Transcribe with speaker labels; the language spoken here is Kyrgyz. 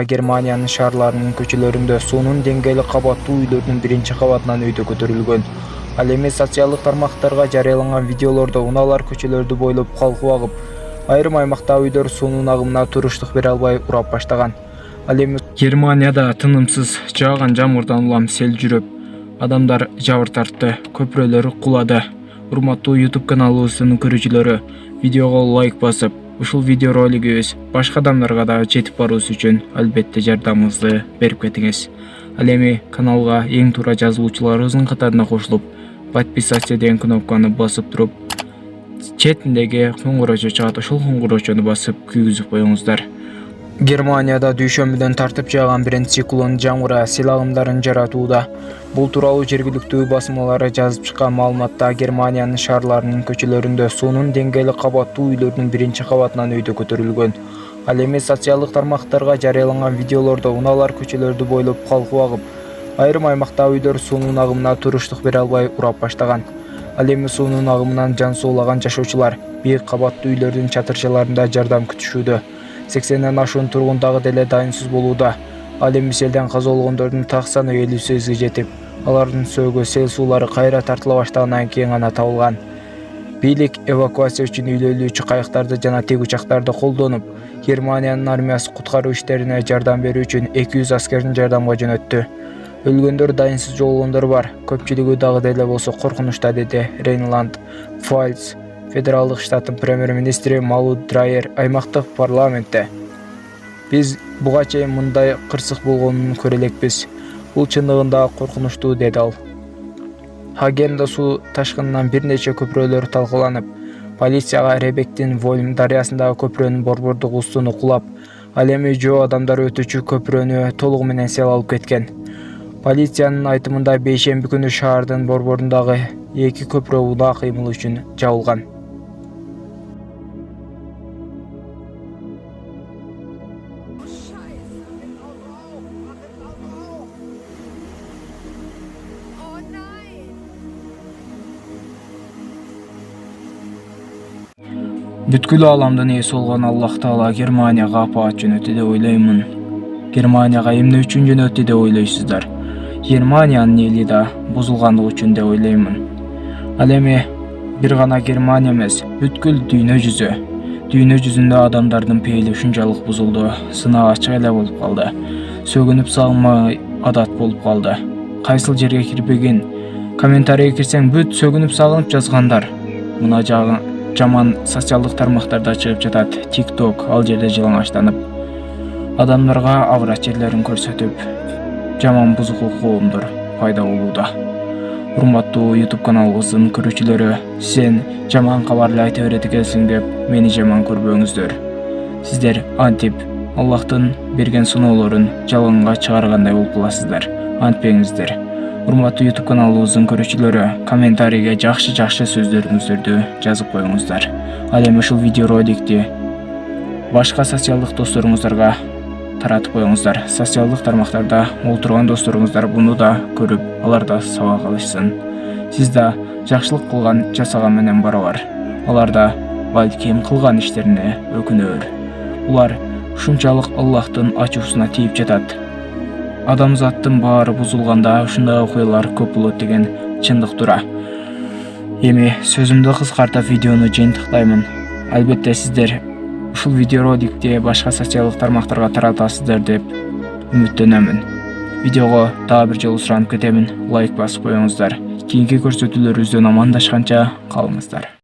Speaker 1: Германиянын шаарларынын көчөлөрүндө суунун деңгээли кабаттуу үйлөрдүн биринчи кабатынан өйдө көтөрүлгөн. Ал эми социалдык тармактарга жарыяланган видеолордо унаалар көчөлөрдү бойлоп калкып агып, айрым аймакта үйлөр суунун агымына туруштук бере албай урап баштаган. Ал эми Германияда тынымсыз жааган жамгырдан улам сел жүрүп, адамдар жабыр тартты, көпүрөлөр кулады. Урматтуу YouTube каналыбыздын көрүүчүлөрү, видеого лайк басып, ушул видеоролигибиз башка адамдарга да жетип баруусу үчүн албетте жардамыңызды берип кетиңиз. Ал эми каналга эң туура жазылуучуларыбыздын катарына кошулуп, подписаться деген кнопканы басып туруп, четиндеги коңгуроочу чыгат, ошол коңгуроочуну басып күйгүзүп коюңуздар. Германияда дүйшөмбүдөн тартып жааган биринчи циклон жамгыры сел агымдарын жаратууда. Бул тууралуу жергиликтүү басмалары жазып чыккан маалыматта Германиянын шаарларынын көчөлөрүндө суунун деңгээли кабаттуу үйлөрдүн биринчи кабатынан өйдө көтөрүлгөн. Ал эми социалдык тармактарга жарыяланган видеолордо унаалар көчөлөрдү бойлоп калкып агып, айрым аймакта үйлөр суунун агымына туруштук бере албай урап баштаган. Ал эми суунун агымынан жан суулаган жашоочулар бийик кабаттуу үйлөрдүн чатырчаларында жардам күтүшүүдө. 80ден ашуун тургун дагы деле дайынсыз болууда. Ал эми селден каза болгондордун так саны 58-ге жетип, алардын сөөгү сел суулары кайра тартыла баштагандан кийин гана табылган. Бийлик эвакуация үчүн үйлөлүүчү кайыктарды жана тигучактарды колдонуп, Германиянын армиясы куткаруу иштерине жардам берүү үчүн 200 аскерин жардамга жөнөттү. Өлгөндөр, дайынсыз жоголгондор бар, көпчүлүгү дагы деле болсо коркунучта, деди Рейнланд-Пфальц федералдык штаттын премьер-министри Малуд Драйер аймактык парламентте. Биз буга чейин мындай кырсык болгонун көрө элекпиз. Бул чындыгында коркунучтуу, деди ал. Хагенда суу ташкынынан бир нече көпүрөлөр талкаланып, полицияга Ребектин Вольм дарыясындагы көпүрөнүн борбордук устуну кулап, ал эми жөө адамдар өтүүчү көпүрөнү толугу менен сел алып кеткен. Полициянын айтымында бейшемби күнү шаардын борборундагы 2 көпүрө унаа кыймыл үчүн жабылган. Бүткүл ааламдын ээси болгон Аллах Таала Германияга апаат жөнөттү деп ойлоймун. Германияга эмне үчүн жөнөттү деп ойлойсуздар? Германиянын эли да бузулгандыгы үчүн деп ойлоймун. Ал эми бир гана Германия эмес, бүткүл дүйнө жүзү. Дүйнө жүзүндө адамдардын пейили ушунчалык бузулду, сынаа ачык эле болуп калды. Сөгүнүп сагынмай адат болуп калды. Кайсыл жерге кирбегин, комментарийге кирсең бүт сөгүнүп сагынып жазгандар. Мына жаман социалдык тармактарда чыгып жатат. TikTok ал жерде жалаңачтанып, адамдарга авырат жерлерин көрсөтүп, жаман бузукулук коомдор пайда болууда. Урматтуу YouTube каналыбыздын көрүүчүлөрү, сен жаман кабар эле айта берет экенсиң деп мени жаман көрбөңүздөр. Сиздер антип Аллахтын берген сыноолорун жалганга чыгаргандай болуп каласыздар. Антпеңиздер. Урматтуу YouTube каналыбыздын көрүүчүлөрү, комментарийге жакшы сөздөрүңүздөрдү жазып коюңуздар. Ал эми ушул видеороликти башка социалдык досторуңуздарга таратып коюңуздар. Социалдык тармактарда олтурган досторуңуздар буну да көрүп, алар да сабак алышсын. Сиз да жакшылык кылган, жасаган менен барабар. Алар да балким кылган иштерине өкүнөр. Улар ушунчалык Аллахтын ачуусуна тийип жатат. Адамзаттын баары бузулганда ушундай окуялар көп болот деген чындык тура. Эми сөзүмдү кыскартып видеону жыйынтыктаймын. Албетте сиздер ушул видеороликти башка социалдык тармактарга таратасыздар деп үмүттөнөмүн. Видеого дагы бир жолу суранып кетемин. Лайк басып коюңуздар. Кийинки көрсөтүүлөрүбүздөн амандашканча калыңыздар.